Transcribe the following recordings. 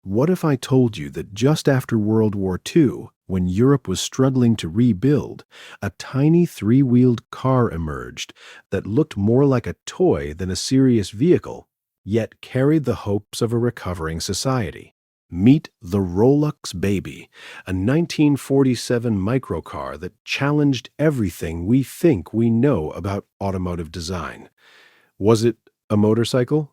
What if I told you that just after World War II, when Europe was struggling to rebuild, a tiny three-wheeled car emerged that looked more like a toy than a serious vehicle, yet carried the hopes of a recovering society? Meet the Rolux Baby, a 1947 microcar that challenged everything we think we know about automotive design. Was it a motorcycle,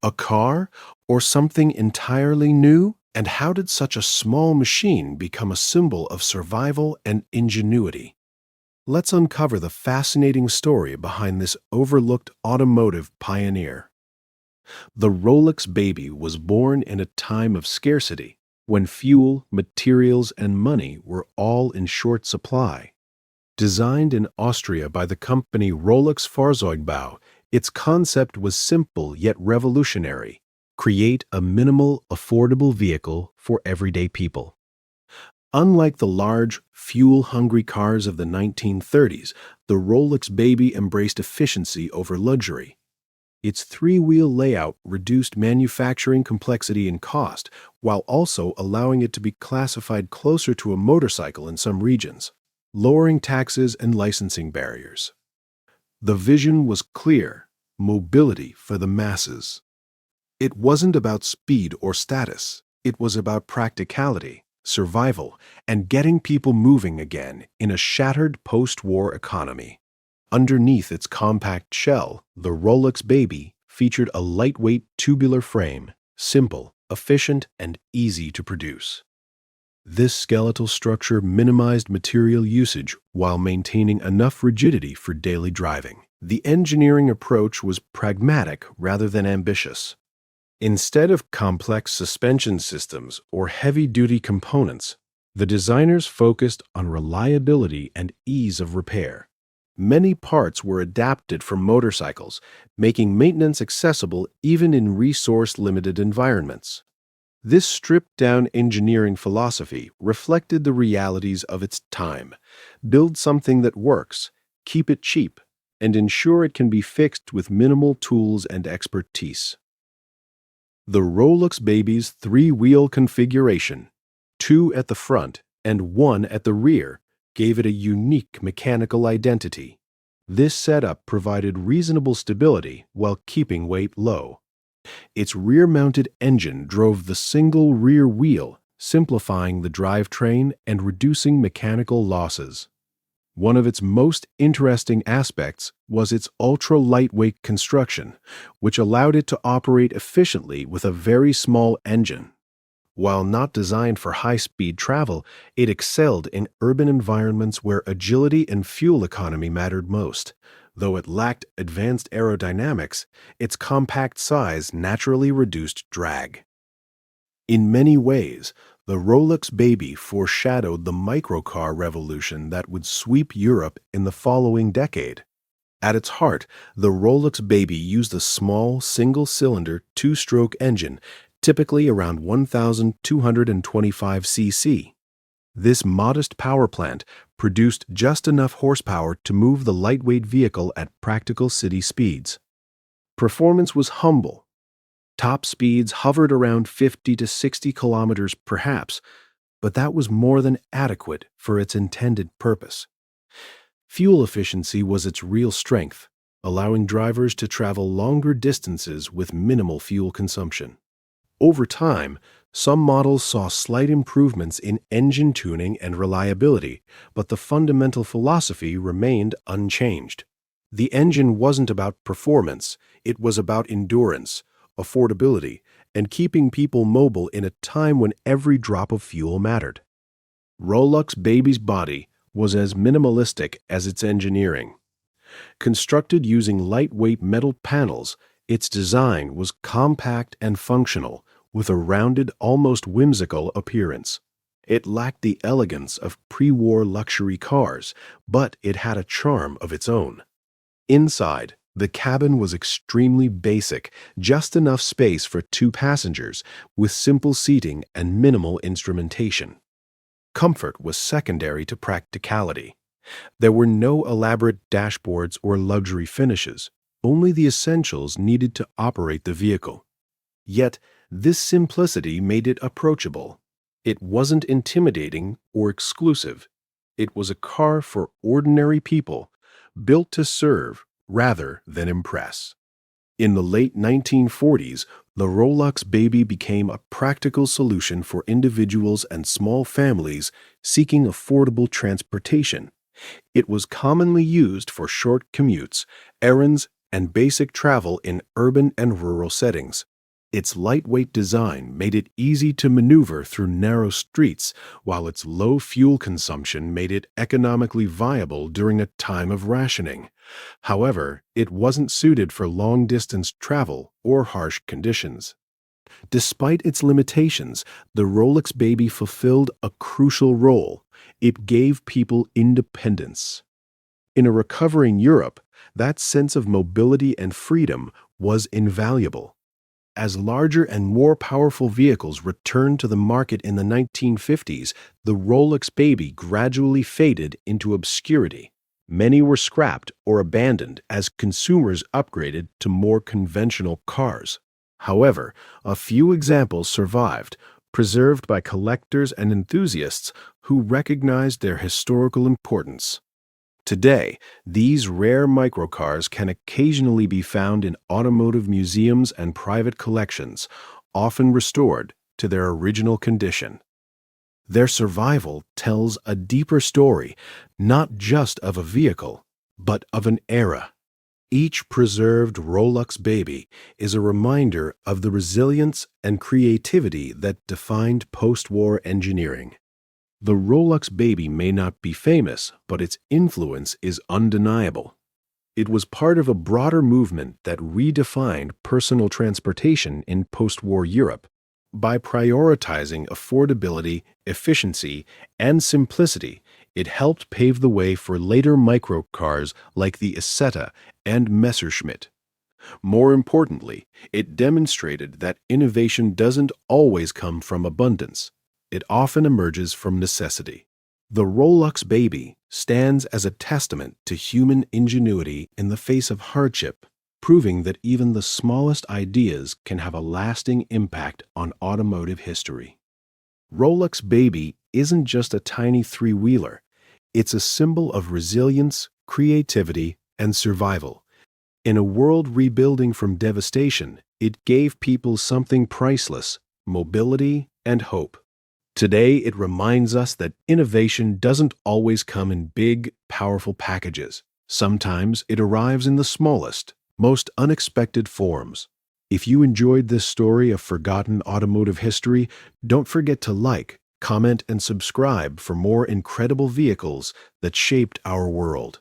a car, or something entirely new? And how did such a small machine become a symbol of survival and ingenuity? Let's uncover the fascinating story behind this overlooked automotive pioneer. The Rolux Baby was born in a time of scarcity, when fuel, materials, and money were all in short supply. Designed in Austria by the company Rolux Fahrzeugbau, its concept was simple yet revolutionary: create a minimal, affordable vehicle for everyday people. Unlike the large, fuel-hungry cars of the 1930s, the Rolux Baby embraced efficiency over luxury. Its three-wheel layout reduced manufacturing complexity and cost, while also allowing it to be classified closer to a motorcycle in some regions, lowering taxes and licensing barriers. The vision was clear: mobility for the masses. It wasn't about speed or status. It was about practicality, survival, and getting people moving again in a shattered post-war economy. Underneath its compact shell, the Rolux Baby featured a lightweight tubular frame, simple, efficient, and easy to produce. This skeletal structure minimized material usage while maintaining enough rigidity for daily driving. The engineering approach was pragmatic rather than ambitious. Instead of complex suspension systems or heavy-duty components, the designers focused on reliability and ease of repair. Many parts were adapted for motorcycles, making maintenance accessible even in resource-limited environments. This stripped-down engineering philosophy reflected the realities of its time: build something that works, keep it cheap, and ensure it can be fixed with minimal tools and expertise. The Rolux Baby's three-wheel configuration, two at the front and one at the rear, gave it a unique mechanical identity. This setup provided reasonable stability while keeping weight low. Its rear-mounted engine drove the single rear wheel, simplifying the drivetrain and reducing mechanical losses. One of its most interesting aspects was its ultra-lightweight construction, which allowed it to operate efficiently with a very small engine. While not designed for high-speed travel, it excelled in urban environments where agility and fuel economy mattered most. Though it lacked advanced aerodynamics, its compact size naturally reduced drag. In many ways, the Rolux Baby foreshadowed the microcar revolution that would sweep Europe in the following decade. At its heart, the Rolux Baby used a small, single-cylinder, two-stroke engine, typically around 1,225 cc. This modest power plant produced just enough horsepower to move the lightweight vehicle at practical city speeds. Performance was humble. Top speeds hovered around 50 to 60 kilometers perhaps, but that was more than adequate for its intended purpose. Fuel efficiency was its real strength, allowing drivers to travel longer distances with minimal fuel consumption. Over time, some models saw slight improvements in engine tuning and reliability, but the fundamental philosophy remained unchanged. The engine wasn't about performance, it was about endurance, affordability, and keeping people mobile in a time when every drop of fuel mattered. Rolux Baby's body was as minimalistic as its engineering. Constructed using lightweight metal panels, its design was compact and functional, with a rounded, almost whimsical appearance. It lacked the elegance of pre-war luxury cars, but it had a charm of its own. Inside, the cabin was extremely basic, just enough space for two passengers, with simple seating and minimal instrumentation. Comfort was secondary to practicality. There were no elaborate dashboards or luxury finishes, only the essentials needed to operate the vehicle. Yet, This simplicity made it approachable. It wasn't intimidating or exclusive. It was a car for ordinary people, built to serve rather than impress. In the late 1940s, the Rolux Baby became a practical solution for individuals and small families seeking affordable transportation. It was commonly used for short commutes, errands, and basic travel in urban and rural settings. Its lightweight design made it easy to maneuver through narrow streets, while its low fuel consumption made it economically viable during a time of rationing. However, it wasn't suited for long-distance travel or harsh conditions. Despite its limitations, the Rolux Baby fulfilled a crucial role. It gave people independence. In a recovering Europe, that sense of mobility and freedom was invaluable. As larger and more powerful vehicles returned to the market in the 1950s, the Rolux Baby gradually faded into obscurity. Many were scrapped or abandoned as consumers upgraded to more conventional cars. However, a few examples survived, preserved by collectors and enthusiasts who recognized their historical importance. Today, these rare microcars can occasionally be found in automotive museums and private collections, often restored to their original condition. Their survival tells a deeper story, not just of a vehicle, but of an era. Each preserved Rolux Baby is a reminder of the resilience and creativity that defined post-war engineering. The Rolux Baby may not be famous, but its influence is undeniable. It was part of a broader movement that redefined personal transportation in post-war Europe. By prioritizing affordability, efficiency, and simplicity, it helped pave the way for later microcars like the Isetta and Messerschmitt. More importantly, it demonstrated that innovation doesn't always come from abundance. It often emerges from necessity. The Rolux Baby stands as a testament to human ingenuity in the face of hardship, proving that even the smallest ideas can have a lasting impact on automotive history. Rolux Baby isn't just a tiny three-wheeler. It's a symbol of resilience, creativity, and survival. In a world rebuilding from devastation, it gave people something priceless: mobility and hope. Today, it reminds us that innovation doesn't always come in big, powerful packages. Sometimes it arrives in the smallest, most unexpected forms. If you enjoyed this story of forgotten automotive history, don't forget to like, comment, and subscribe for more incredible vehicles that shaped our world.